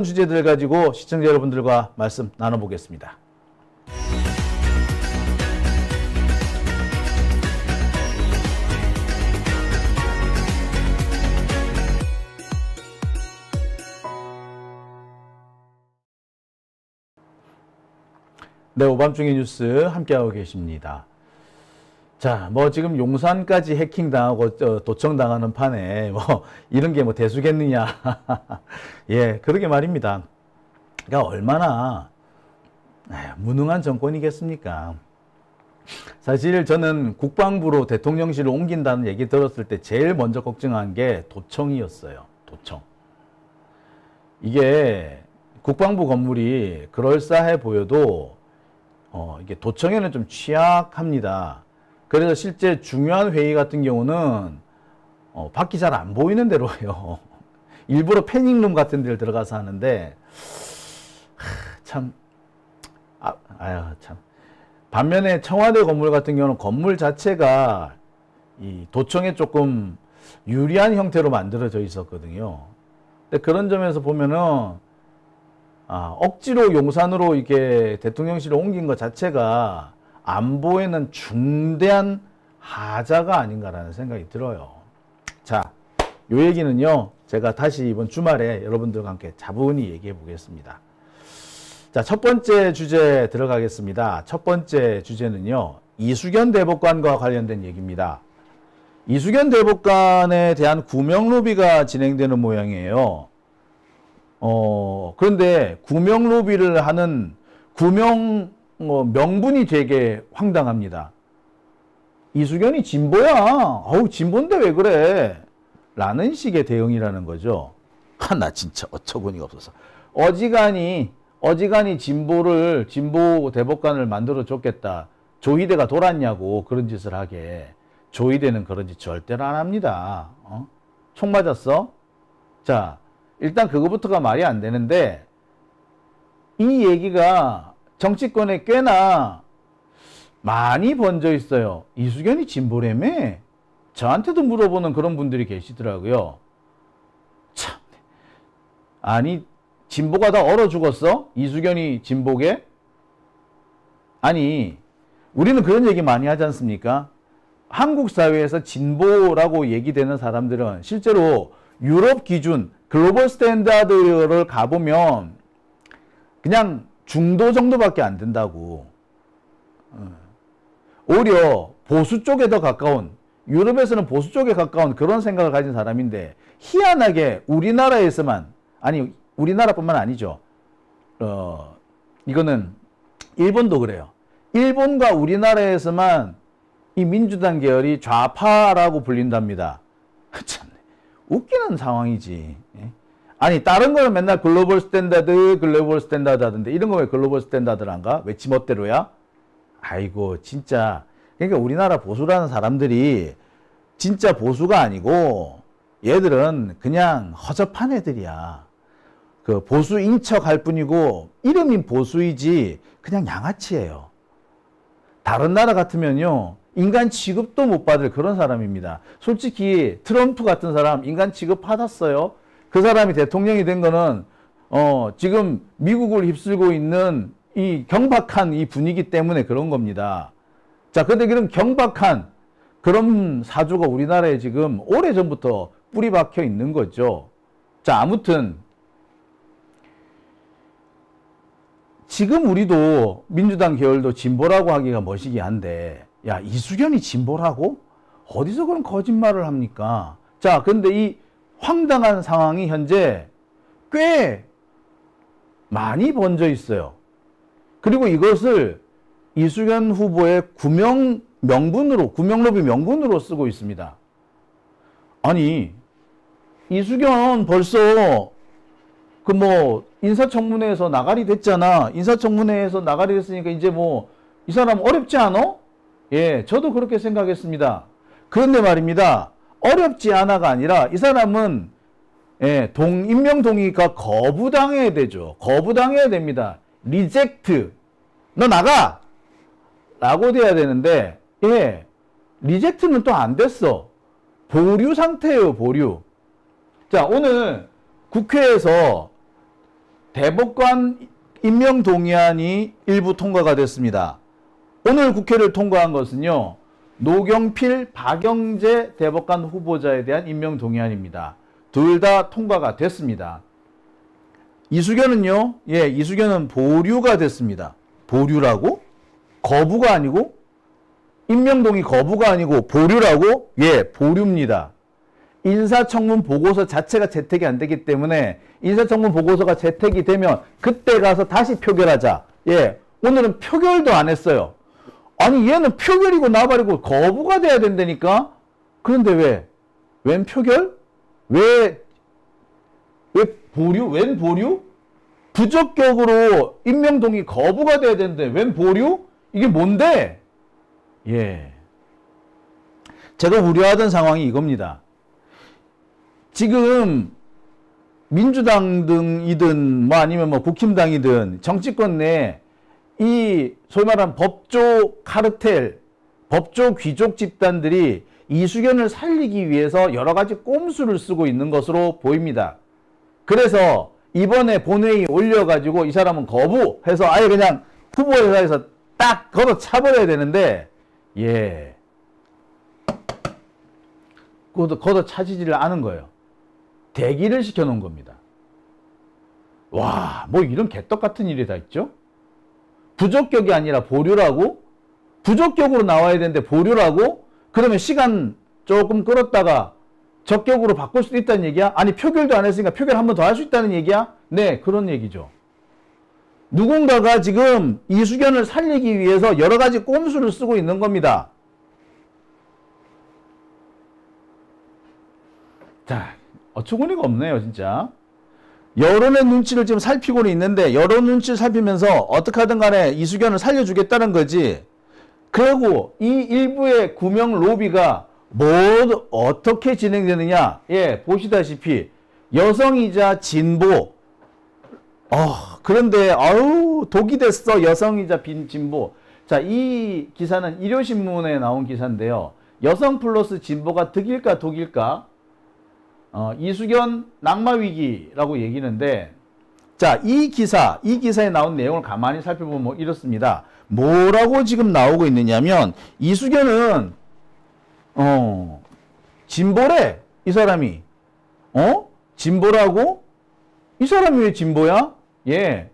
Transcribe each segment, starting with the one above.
주제들 가지고 시청자 여러분들과 말씀 나눠보겠습니다. 네, 오밤중의 뉴스 함께하고 계십니다. 자, 지금 용산까지 해킹당하고 도청당하는 판에 이런 게 대수겠느냐. 예, 그러게 말입니다. 그러니까 얼마나 무능한 정권이겠습니까? 사실 저는 국방부로 대통령실을 옮긴다는 얘기 들었을 때 제일 먼저 걱정한 게 도청이었어요. 도청. 이게 국방부 건물이 그럴싸해 보여도 이게 도청에는 좀 취약합니다. 그래서 실제 중요한 회의 같은 경우는 밖이 잘 안 보이는 데로 해요. 일부러 패닝룸 같은 데를 들어가서 하는데 참. 반면에 청와대 건물 같은 경우는 건물 자체가 이 도청에 조금 유리한 형태로 만들어져 있었거든요. 근데 그런 점에서 보면은 억지로 용산으로 이렇게 대통령실을 옮긴 것 자체가 안보에는 중대한 하자가 아닌가라는 생각이 들어요. 자, 요 얘기는요, 제가 다시 이번 주말에 여러분들과 함께 차분히 얘기해 보겠습니다. 자, 첫 번째 주제 들어가겠습니다. 첫 번째 주제는요, 이수견 대법관과 관련된 얘기입니다. 이수견 대법관에 대한 구명 로비가 진행되는 모양이에요. 그런데 구명 로비를 하는 명분이 되게 황당합니다. 이수견이 진보야. 진보인데 왜 그래? 라는 식의 대응이라는 거죠. 나 진짜 어처구니가 없어서. 어지간히 진보 대법관을 만들어 줬겠다. 조희대가 돌았냐고 그런 짓을 하게. 조희대는 그런 짓 절대로 안 합니다. 총 맞았어? 자, 일단 그거부터가 말이 안 되는데, 이 얘기가 정치권에 꽤나 많이 번져 있어요. 이수견이 진보라며? 저한테도 물어보는 그런 분들이 계시더라고요. 참. 아니, 진보가 다 얼어 죽었어? 이수견이 진보게? 아니, 우리는 그런 얘기 많이 하지 않습니까? 한국 사회에서 진보라고 얘기되는 사람들은 실제로 유럽 기준, 글로벌 스탠다드를 가보면 그냥 중도 정도밖에 안 된다고. 오히려 보수 쪽에 더 가까운, 유럽에서는 보수 쪽에 가까운 그런 생각을 가진 사람인데, 희한하게 우리나라에서만, 아니 우리나라뿐만 아니죠. 이거는 일본도 그래요. 일본과 우리나라에서만 이 민주당 계열이 좌파라고 불린답니다. 참 웃기는 상황이지. 아니, 다른 거는 맨날 글로벌 스탠다드 하던데, 이런 거 왜 글로벌 스탠다드란가? 왜 지멋대로야? 아이고, 진짜. 그러니까 우리나라 보수라는 사람들이 진짜 보수가 아니고, 얘들은 그냥 허접한 애들이야. 그 보수인 척 할 뿐이고, 이름이 보수이지, 그냥 양아치예요. 다른 나라 같으면요, 인간 취급도 못 받을 그런 사람입니다. 솔직히 트럼프 같은 사람 인간 취급 받았어요. 그 사람이 대통령이 된 거는 지금 미국을 휩쓸고 있는 이 경박한 이 분위기 때문에 그런 겁니다. 자, 근데 그런 경박한 그런 사주가 우리나라에 지금 오래전부터 뿌리 박혀 있는 거죠. 자, 아무튼 지금 우리도 민주당 계열도 진보라고 하기가 멋이기 한데, 야, 이수견이 진보라고? 어디서 그런 거짓말을 합니까? 자, 근데 이 황당한 상황이 현재 꽤 많이 번져 있어요. 그리고 이것을 이수견 후보의 구명 로비 명분으로 쓰고 있습니다. 아니, 이수견 벌써 인사청문회에서 나가리 됐잖아. 인사청문회에서 나가리 됐으니까 이제 이 사람 어렵지 않아? 예, 저도 그렇게 생각했습니다. 그런데 말입니다. 어렵지 않아가 아니라 이 사람은 임명 동의가 거부당해야 되죠. 거부당해야 됩니다. 리젝트. 너 나가! 라고 돼야 되는데, 리젝트는 또 안 됐어. 보류 상태예요, 보류. 자, 오늘 국회에서 대법관 임명 동의안이 일부 통과가 됐습니다. 오늘 국회를 통과한 것은요, 노경필, 박영재 대법관 후보자에 대한 임명 동의안입니다. 둘 다 통과가 됐습니다. 이수견은요, 이수견은 보류가 됐습니다. 보류라고? 거부가 아니고? 임명동의 거부가 아니고 보류라고? 보류입니다. 인사청문 보고서 자체가 채택이 안 되기 때문에 인사청문 보고서가 채택이 되면 그때 가서 다시 표결하자. 오늘은 표결도 안 했어요. 아니 얘는 표결이고 나발이고 거부가 돼야 된다니까? 그런데 왜? 웬 표결? 왜 보류? 웬 보류? 부적격으로 임명동의 거부가 돼야 되는데 웬 보류? 이게 뭔데? 제가 우려하던 상황이 이겁니다. 지금 민주당 등이든 뭐 아니면 뭐 국힘당이든 정치권 내 이 소위 말하는 법조 카르텔, 법조 귀족 집단들이 이수견을 살리기 위해서 여러 가지 꼼수를 쓰고 있는 것으로 보입니다. 그래서 이번에 본회의 올려가지고 이 사람은 거부해서 아예 그냥 후보회사에서 딱 걷어차버려야 되는데 걷어차지지를 않은 거예요. 대기를 시켜놓은 겁니다. 와, 뭐 이런 개떡 같은 일이 다 있죠? 부적격이 아니라 보류라고? 부적격으로 나와야 되는데 보류라고? 그러면 시간 조금 끌었다가 적격으로 바꿀 수도 있다는 얘기야? 아니 표결도 안 했으니까 표결 한 번 더 할 수 있다는 얘기야? 네, 그런 얘기죠. 누군가가 지금 이수견을 살리기 위해서 여러 가지 꼼수를 쓰고 있는 겁니다. 자, 어처구니가 없네요, 진짜. 여론의 눈치를 지금 살피고는 있는데 여론 눈치를 살피면서 어떻게 하든 간에 이수견을 살려주겠다는 거지. 그리고 이 일부의 구명 로비가 어떻게 진행되느냐. 보시다시피 여성이자 진보. 그런데 독이 됐어. 여성이자 진보. 자, 이 기사는 일요신문에 나온 기사인데요. 여성 플러스 진보가 득일까 독일까? 이수견 낙마위기라고 얘기하는데, 자, 이 기사에 나온 내용을 가만히 살펴보면 뭐 이렇습니다. 뭐라고 지금 나오고 있느냐면, 이수견은, 진보래, 이 사람이. 진보라고? 이 사람이 왜 진보야? 이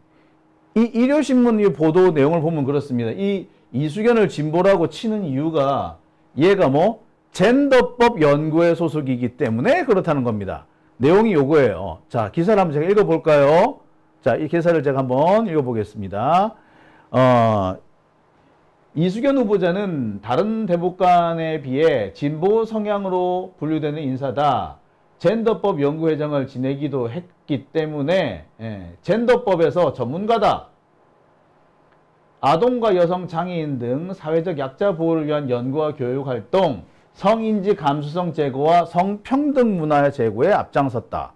일요신문 보도 내용을 보면 그렇습니다. 이 이수견을 진보라고 치는 이유가, 얘가 젠더법 연구회 소속이기 때문에 그렇다는 겁니다. 내용이 요거예요. 자, 기사를 한번 제가 읽어볼까요? 자, 이 기사를 제가 한번 읽어보겠습니다. 이수견 후보자는 다른 대법관에 비해 진보 성향으로 분류되는 인사다. 젠더법 연구회장을 지내기도 했기 때문에 젠더법에서 전문가다. 아동과 여성, 장애인 등 사회적 약자 보호를 위한 연구와 교육 활동, 성인지 감수성 제고와 성평등 문화 제고에 앞장섰다.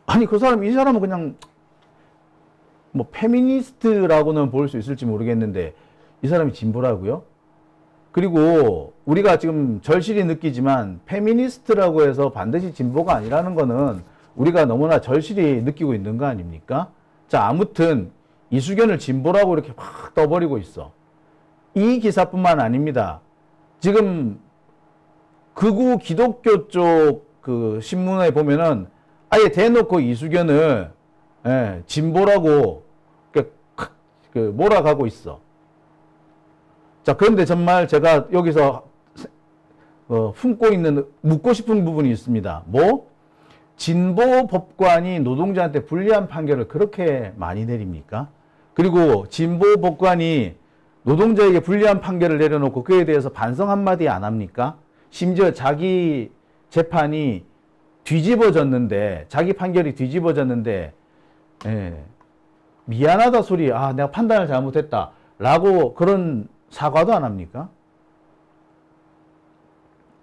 아니 이 사람은 그냥 뭐 페미니스트라고는 볼 수 있을지 모르겠는데 이 사람이 진보라고요? 그리고 우리가 지금 절실히 느끼지만 페미니스트라고 해서 반드시 진보가 아니라는 거는 우리가 너무나 절실히 느끼고 있는 거 아닙니까? 자, 아무튼 이수견을 진보라고 이렇게 확 떠버리고 있어. 이 기사뿐만 아닙니다. 지금 극우 기독교 쪽 그 신문에 보면은 아예 대놓고 이수견을 진보라고 몰아가고 있어. 자, 그런데 정말 제가 여기서 묻고 싶은 부분이 있습니다. 진보 법관이 노동자한테 불리한 판결을 그렇게 많이 내립니까? 그리고 진보 법관이 노동자에게 불리한 판결을 내려놓고 그에 대해서 반성 한마디 안 합니까? 심지어 자기 재판이 뒤집어졌는데, 자기 판결이 뒤집어졌는데, 미안하다 소리, 내가 판단을 잘못했다. 라고 그런 사과도 안 합니까?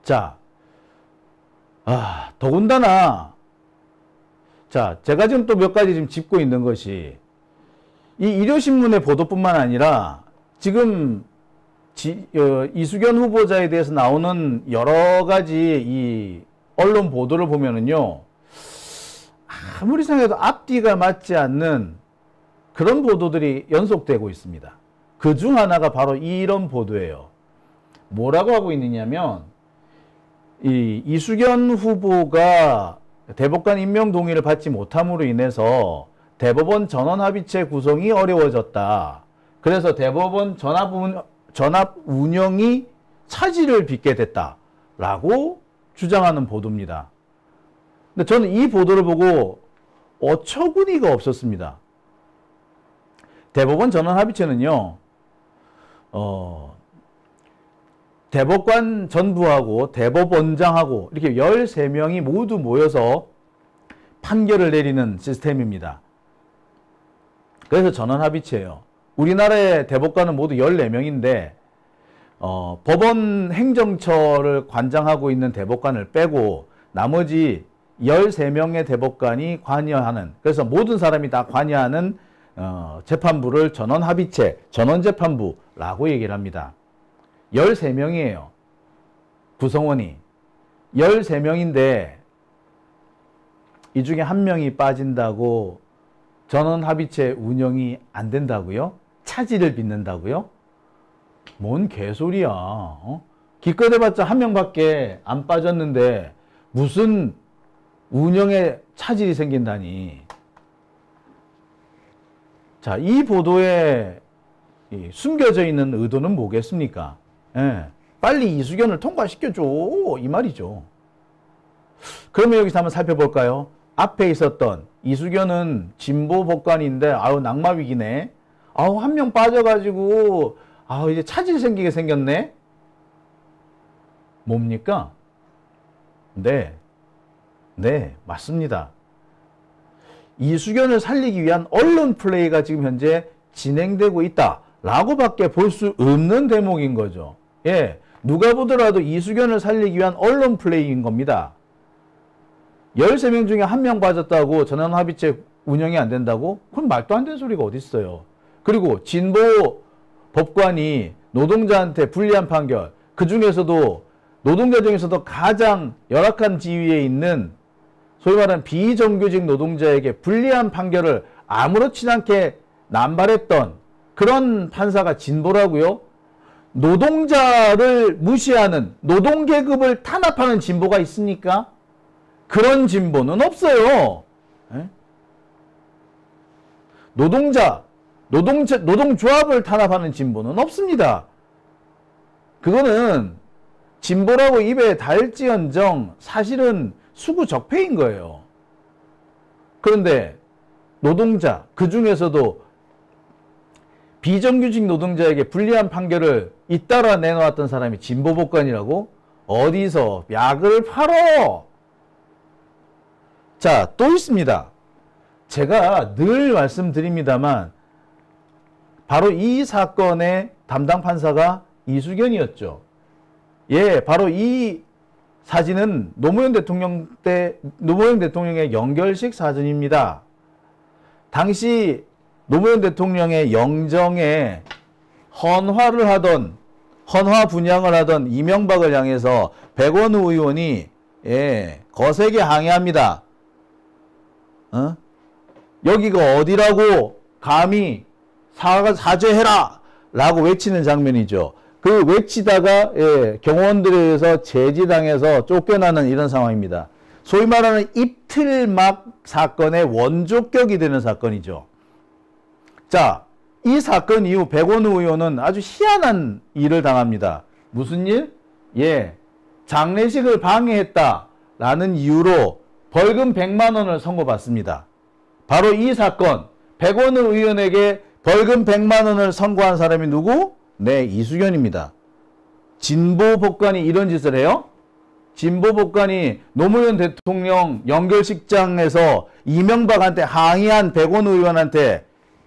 자, 더군다나, 자, 제가 지금 또 몇 가지 지금 짚고 있는 것이, 이 일요신문의 보도뿐만 아니라, 지금 이수견 후보자에 대해서 나오는 여러 가지 이 언론 보도를 보면은요, 아무리 생각해도 앞뒤가 맞지 않는 그런 보도들이 연속되고 있습니다. 그 중 하나가 바로 이런 보도예요. 뭐라고 하고 있느냐면 이 이수견 후보가 대법관 임명 동의를 받지 못함으로 인해서 대법원 전원합의체 구성이 어려워졌다. 그래서 대법원 전합 운영이 차질을 빚게 됐다라고 주장하는 보도입니다. 근데 저는 이 보도를 보고 어처구니가 없었습니다. 대법원 전원합의체는요, 대법관 전부하고 대법원장하고 이렇게 13명이 모두 모여서 판결을 내리는 시스템입니다. 그래서 전원합의체예요. 우리나라의 대법관은 모두 14명인데 법원 행정처를 관장하고 있는 대법관을 빼고 나머지 13명의 대법관이 관여하는, 그래서 모든 사람이 다 관여하는 재판부를 전원합의체, 전원재판부라고 얘기를 합니다. 13명이에요. 구성원이. 13명인데 이 중에 한 명이 빠진다고 전원합의체 운영이 안 된다고요? 차질을 빚는다고요? 뭔 개소리야. 기껏해봤자 한 명밖에 안 빠졌는데 무슨 운영에 차질이 생긴다니. 자, 이 보도에 숨겨져 있는 의도는 뭐겠습니까? 예, 빨리 이수견을 통과시켜줘, 이 말이죠. 그러면 여기서 한번 살펴볼까요? 앞에 있었던 이수견은 진보 법관인데 아우 낙마위기네. 아우 한 명 빠져가지고 아우 이제 차질 생기게 생겼네. 뭡니까? 네, 맞습니다. 이수견을 살리기 위한 언론 플레이가 지금 현재 진행되고 있다라고 밖에 볼 수 없는 대목인 거죠. 예, 누가 보더라도 이수견을 살리기 위한 언론 플레이인 겁니다. 13명 중에 한 명 빠졌다고 전원합의체 운영이 안 된다고? 그건 말도 안 되는 소리가 어디 있어요. 그리고 진보 법관이 노동자한테 불리한 판결, 그 중에서도 노동자 중에서도 가장 열악한 지위에 있는 소위 말하는 비정규직 노동자에게 불리한 판결을 아무렇지 않게 남발했던 그런 판사가 진보라고요? 노동자를 무시하는, 노동계급을 탄압하는 진보가 있습니까? 그런 진보는 없어요. 에? 노동조합을 탄압하는 진보는 없습니다. 그거는 진보라고 입에 달지언정 사실은 수구적폐인 거예요. 그런데 노동자, 그 중에서도 비정규직 노동자에게 불리한 판결을 잇따라 내놓았던 사람이 진보법관이라고? 어디서 약을 팔어? 자, 또 있습니다. 제가 늘 말씀드립니다만 바로 이 사건의 담당 판사가 이수견이었죠. 예, 바로 이 사진은 노무현 대통령의 영결식 사진입니다. 당시 노무현 대통령의 영정에 헌화 분양을 하던 이명박을 향해서 백원우 의원이 거세게 항의합니다. 여기가 어디라고 감히 사죄해라 라고 외치는 장면이죠. 그 외치다가 경호원들에 제지당해서 쫓겨나는 이런 상황입니다. 소위 말하는 입틀막 사건의 원조격이 되는 사건이죠. 자, 이 사건 이후 백원우 의원은 아주 희한한 일을 당합니다. 무슨 일? 장례식을 방해했다라는 이유로 벌금 100만 원을 선고받습니다. 바로 이 사건, 백원우 의원에게 벌금 100만 원을 선고한 사람이 누구? 네, 이수견입니다. 진보 법관이 이런 짓을 해요? 진보 법관이 노무현 대통령 영결식장에서 이명박한테 항의한 백원우 의원한테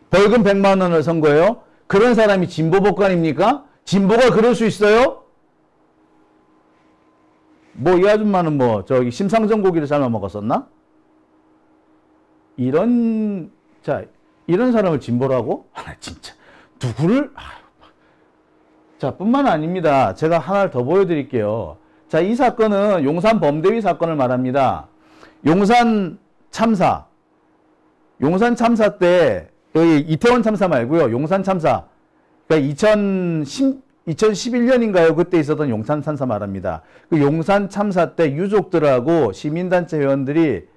벌금 100만 원을 선고해요? 그런 사람이 진보 법관입니까? 진보가 그럴 수 있어요? 이 아줌마는 심상정 고기를 삶아 먹었었나? 이런 사람을 진보라고? 진짜 누구를? 자, 뿐만 아닙니다. 제가 하나를 더 보여드릴게요. 자, 이 사건은 용산 범대위 사건을 말합니다. 용산 참사, 용산 참사 때, 여기 이태원 참사 말고요. 용산 참사. 그러니까 2011년인가요? 그때 있었던 용산 참사 말합니다. 그 용산 참사 때 유족들하고 시민단체 회원들이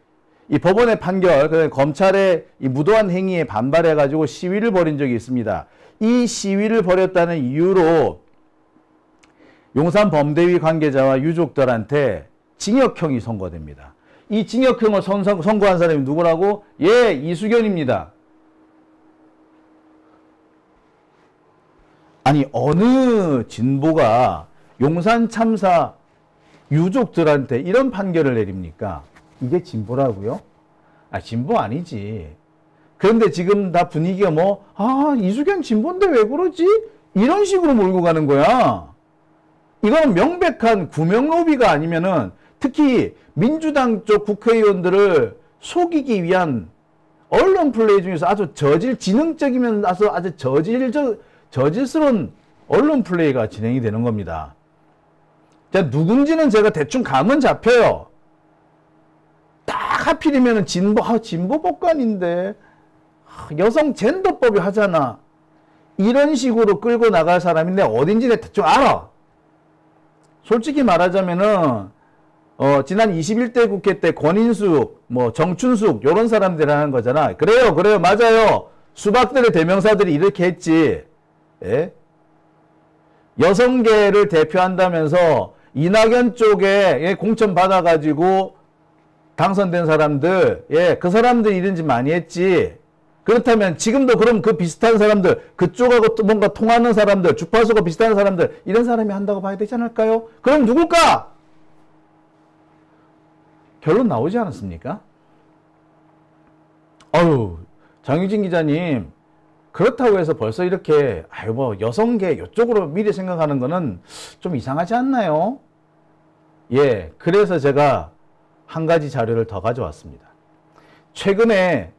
이 법원의 판결, 검찰의 이 무도한 행위에 반발해가지고 시위를 벌인 적이 있습니다. 이 시위를 벌였다는 이유로 용산 범대위 관계자와 유족들한테 징역형이 선고됩니다. 이 징역형을 선고한 사람이 누구라고? 예, 이수견입니다. 아니, 어느 진보가 용산 참사 유족들한테 이런 판결을 내립니까? 이게 진보라고요? 아, 진보 아니지. 그런데 지금 다 분위기가 뭐, 아, 이수견 진보인데 왜 그러지? 이런 식으로 몰고 가는 거야. 이거는 명백한 구명 로비가 아니면은 특히 민주당 쪽 국회의원들을 속이기 위한 언론 플레이 중에서 아주 지능적이면서 아주 저질스러운 언론 플레이가 진행이 되는 겁니다. 자, 누군지는 제가 대충 감은 잡혀요. 딱 하필이면 진보 법관인데 여성 젠더법이 하잖아. 이런 식으로 끌고 나갈 사람인데 어딘지 내가 대충 알아. 솔직히 말하자면은 지난 21대 국회 때 권인숙, 정춘숙 이런 사람들이 하는 거잖아. 그래요, 맞아요. 수박들의 대명사들이 이렇게 했지. 예? 여성계를 대표한다면서 이낙연 쪽에 공천 받아가지고 당선된 사람들, 예, 그 사람들이 이런 짓 많이 했지. 그렇다면 지금도 그럼 그 비슷한 사람들, 그쪽하고 또 뭔가 통하는 사람들, 주파수가 비슷한 사람들, 이런 사람이 한다고 봐야 되지 않을까요? 그럼 누굴까? 결론 나오지 않았습니까? 어휴, 장유진 기자님, 그렇다고 해서 벌써 이렇게, 여성계 이쪽으로 미리 생각하는 거는 좀 이상하지 않나요? 예, 그래서 제가 한 가지 자료를 더 가져왔습니다. 최근에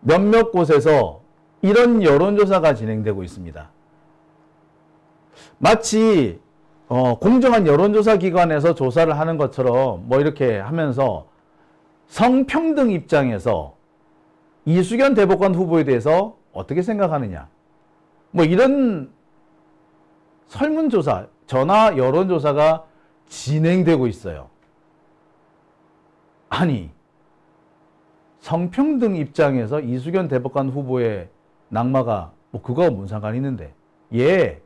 몇몇 곳에서 이런 여론조사가 진행되고 있습니다. 마치 공정한 여론조사 기관에서 조사를 하는 것처럼 이렇게 하면서 성평등 입장에서 이수견 대법관 후보에 대해서 어떻게 생각하느냐, 이런 설문조사, 전화 여론조사가 진행되고 있어요. 아니, 성평등 입장에서 이수견 대법관 후보의 낙마가 그거와 무슨 상관이 있는데? 예,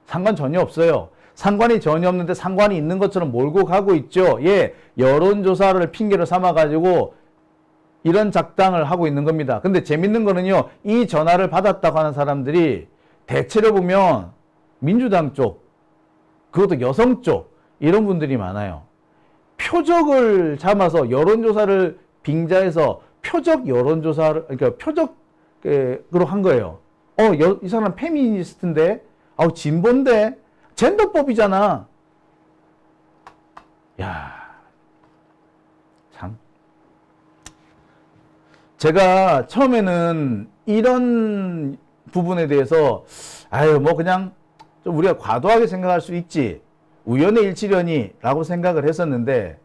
상관 전혀 없어요. 상관이 전혀 없는데 상관이 있는 것처럼 몰고 가고 있죠. 예, 여론조사를 핑계로 삼아가지고 이런 작당을 하고 있는 겁니다. 근데 재밌는 거는요, 이 전화를 받았다고 하는 사람들이 대체로 보면 민주당 쪽, 그것도 여성 쪽, 이런 분들이 많아요. 표적을 잡아서 여론조사를 빙자해서 표적 여론조사를, 그러니까 표적으로 한 거예요. 이 사람 페미니스트인데, 진보인데, 젠더법이잖아. 야, 참. 제가 처음에는 이런 부분에 대해서, 그냥 좀 우리가 과도하게 생각할 수 있지. 우연의 일치려니라고 생각을 했었는데,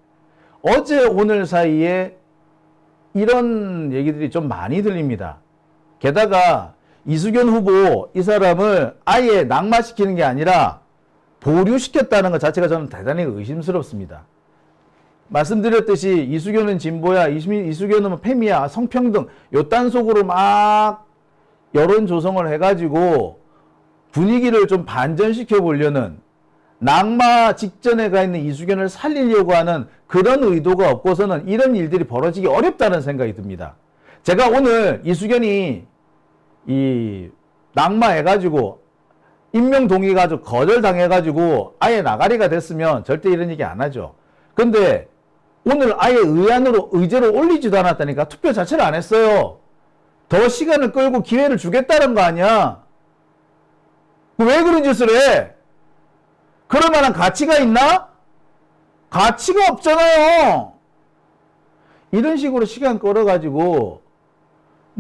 어제 오늘 사이에 이런 얘기들이 좀 많이 들립니다. 게다가 이수견 후보, 이 사람을 아예 낙마시키는 게 아니라 보류시켰다는 것 자체가 저는 대단히 의심스럽습니다. 말씀드렸듯이 이수견은 진보야, 이수견은 페미야, 성평등, 요딴 속으로 막 여론 조성을 해가지고 분위기를 좀 반전시켜 보려는, 낙마 직전에 가 있는 이수견을 살리려고 하는 그런 의도가 없고서는 이런 일들이 벌어지기 어렵다는 생각이 듭니다. 제가 오늘 이수견이 낙마해가지고 임명 동의가지고 거절당해가지고 아예 나가리가 됐으면 절대 이런 얘기 안 하죠. 근데 오늘 아예 의제로 올리지도 않았다니까. 투표 자체를 안 했어요. 더 시간을 끌고 기회를 주겠다는 거 아니야. 왜 그런 짓을 해? 그럴 만한 가치가 있나? 가치가 없잖아요. 이런 식으로 시간 끌어가지고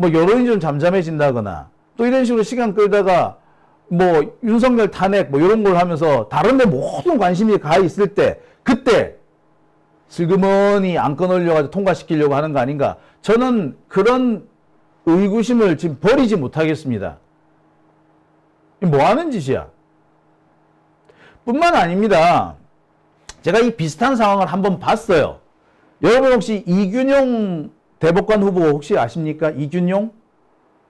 여론이 좀 잠잠해진다거나 또 이런 식으로 시간 끌다가 윤석열 탄핵 이런 걸 하면서 다른 데 모든 관심이 가 있을 때, 그때 슬그머니 안건 올려가지고 통과시키려고 하는 거 아닌가. 저는 그런 의구심을 지금 버리지 못하겠습니다. 뭐 하는 짓이야? 뿐만 아닙니다. 제가 이 비슷한 상황을 한번 봤어요. 여러분 혹시 이균용 대법관 후보 혹시 아십니까? 이균용?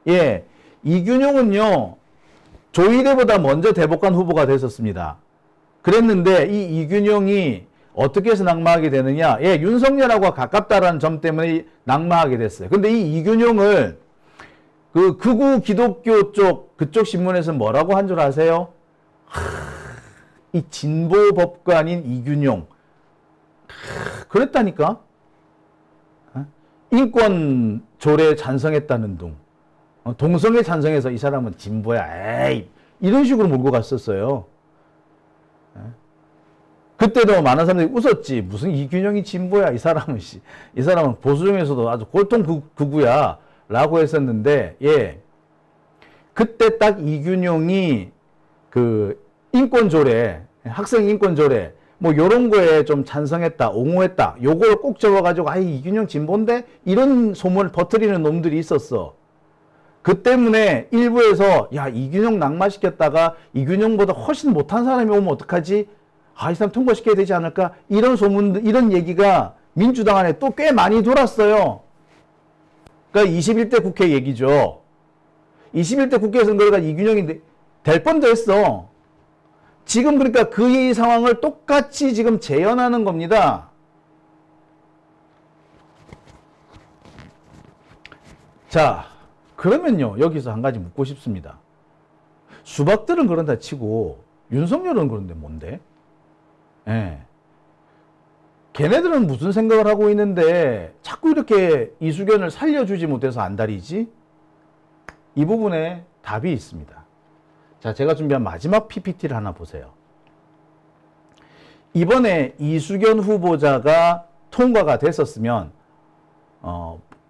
예. 이균용은요, 조희대보다 먼저 대법관 후보가 됐었습니다. 그랬는데 이 이균용이 어떻게 해서 낙마하게 되느냐? 예, 윤석열하고 가깝다라는 점 때문에 낙마하게 됐어요. 근데 이 이균용을 그 극우 기독교 쪽 그쪽 신문에서 뭐라고 한 줄 아세요? 이 진보 법관인 이균용. 그랬다니까? 인권 조례에 찬성했다는 둥. 동성애 찬성해서 이 사람은 진보야. 에이, 이런 식으로 몰고 갔었어요. 그때도 많은 사람들이 웃었지. 무슨 이균용이 진보야. 이 사람은 보수 중에서도 아주 골통 극우야. 라고 했었는데, 예. 그때 딱 이균용이 그 인권조례, 학생 인권조례, 뭐 요런 거에 좀 찬성했다, 옹호했다. 요걸 꼭 적어가지고, 아이, 이균용 진보인데? 이런 소문을 퍼뜨리는 놈들이 있었어. 그 때문에 일부에서, 야, 이균용 낙마시켰다가 이균용보다 훨씬 못한 사람이 오면 어떡하지? 아, 이 사람 통과시켜야 되지 않을까? 이런 소문들, 이런 얘기가 민주당 안에 또 꽤 많이 돌았어요. 그러니까 21대 국회 얘기죠. 21대 국회 선거가 이균용이 될 뻔도 했어. 지금 그러니까 그 상황을 똑같이 지금 재현하는 겁니다. 자, 그러면요, 여기서 한 가지 묻고 싶습니다. 수박들은 그런다 치고 윤석열은 그런데 뭔데? 예. 걔네들은 무슨 생각을 하고 있는데 자꾸 이렇게 이수견을 살려주지 못해서 안달이지? 이 부분에 답이 있습니다. 자, 제가 준비한 마지막 PPT를 하나 보세요. 이번에 이수견 후보자가 통과가 됐었으면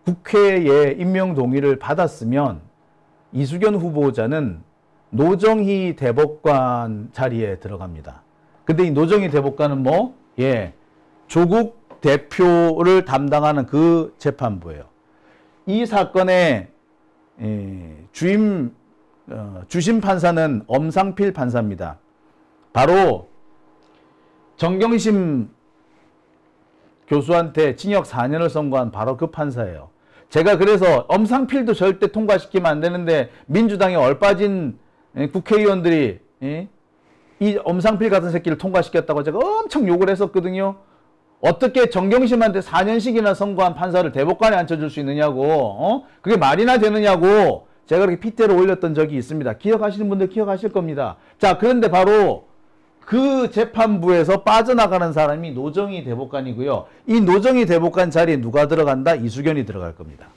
국회에 임명 동의를 받았으면 이수견 후보자는 노정희 대법관 자리에 들어갑니다. 근데 이 노정희 대법관은 뭐? 예. 조국 대표를 담당하는 그 재판부예요. 이 사건의 주심 판사는 엄상필 판사입니다. 바로 정경심 교수한테 징역 4년을 선고한 바로 그 판사예요. 제가 그래서 엄상필도 절대 통과시키면 안 되는데 민주당에 얼빠진 국회의원들이 이 엄상필 같은 새끼를 통과시켰다고 제가 엄청 욕을 했었거든요. 어떻게 정경심한테 4년씩이나 선고한 판사를 대법관에 앉혀줄 수 있느냐고, 그게 말이나 되느냐고 제가 그렇게 피태를 올렸던 적이 있습니다. 기억하시는 분들 기억하실 겁니다. 자, 그런데 바로 그 재판부에서 빠져나가는 사람이 노정희 대법관이고요. 이 노정희 대법관 자리에 누가 들어간다? 이수견이 들어갈 겁니다.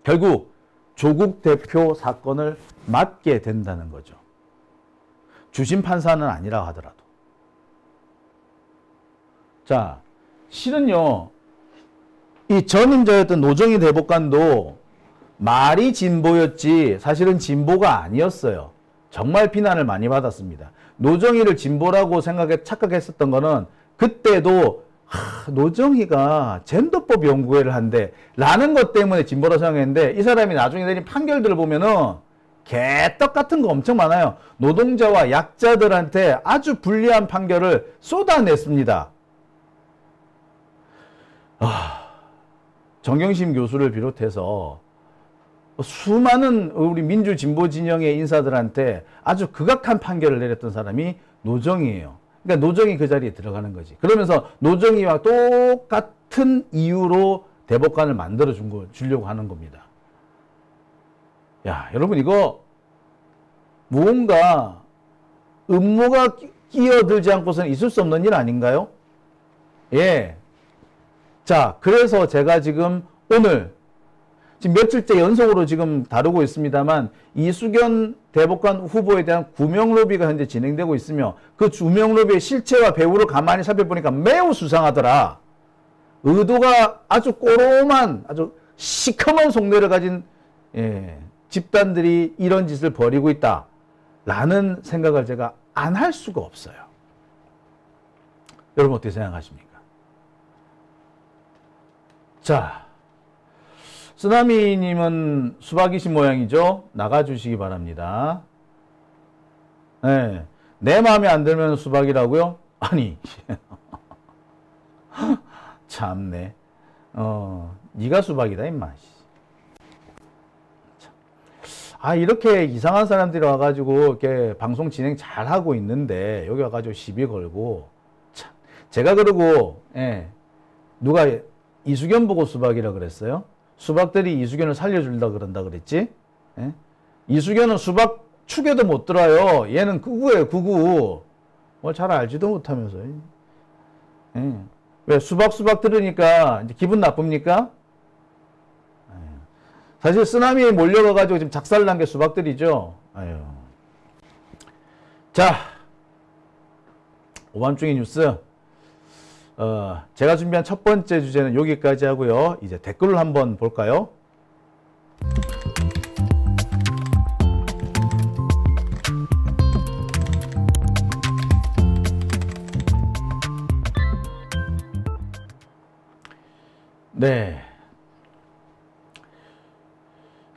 결국 조국 대표 사건을 맡게 된다는 거죠. 주심 판사는 아니라 하더라도. 자, 실은요, 이 전임자였던 노정희 대법관도 말이 진보였지 사실은 진보가 아니었어요. 정말 비난을 많이 받았습니다. 노정희를 진보라고 착각했었던 거는 그때도 노정희가 젠더법 연구회를 한대 라는 것 때문에 진보라고 생각했는데 이 사람이 나중에 내린 판결들을 보면은 개떡 같은 거 엄청 많아요. 노동자와 약자들한테 아주 불리한 판결을 쏟아냈습니다. 정경심 교수를 비롯해서 수많은 우리 민주진보 진영의 인사들한테 아주 극악한 판결을 내렸던 사람이 노정희예요. 그러니까 노정희 그 자리에 들어가는 거지. 그러면서 노정희와 똑같은 이유로 대법관을 만들어 주려고 하는 겁니다. 야, 여러분 이거 무언가 음모가 끼어들지 않고서는 있을 수 없는 일 아닌가요? 예. 자, 그래서 제가 지금 오늘 지금 며칠째 연속으로 지금 다루고 있습니다만 이수견 대법관 후보에 대한 구명 로비가 현재 진행되고 있으며 그 구명 로비의 실체와 배후를 가만히 살펴보니까 매우 수상하더라. 의도가 아주 꼬롬한 아주 시커먼 속내를 가진 집단들이 이런 짓을 벌이고 있다라는 생각을 제가 안 할 수가 없어요. 여러분 어떻게 생각하십니까? 자, 쓰나미님은 수박이신 모양이죠? 나가주시기 바랍니다. 네. 내 마음에 안 들면 수박이라고요? 아니. 참네. 네가 수박이다, 임마. 아, 이렇게 이상한 사람들이 와가지고, 이렇게 방송 진행 잘 하고 있는데, 여기 와가지고 시비 걸고, 참. 제가 그러고, 예. 누가 이수견 보고 수박이라 그랬어요? 수박들이 이수견을 살려준다 그런다 그랬지? 예? 이수견은 수박 축에도 못 들어요. 얘는 구구예요, 구구. 뭐 잘 알지도 못하면서. 예. 왜 수박 들으니까 이제 기분 나쁩니까? 예. 사실 쓰나미에 몰려가가지고 지금 작살난 게 수박들이죠. 아유. 자, 오밤중의 뉴스. 제가 준비한 첫 번째 주제는 여기까지 하고요. 이제 댓글을 한번 볼까요? 네.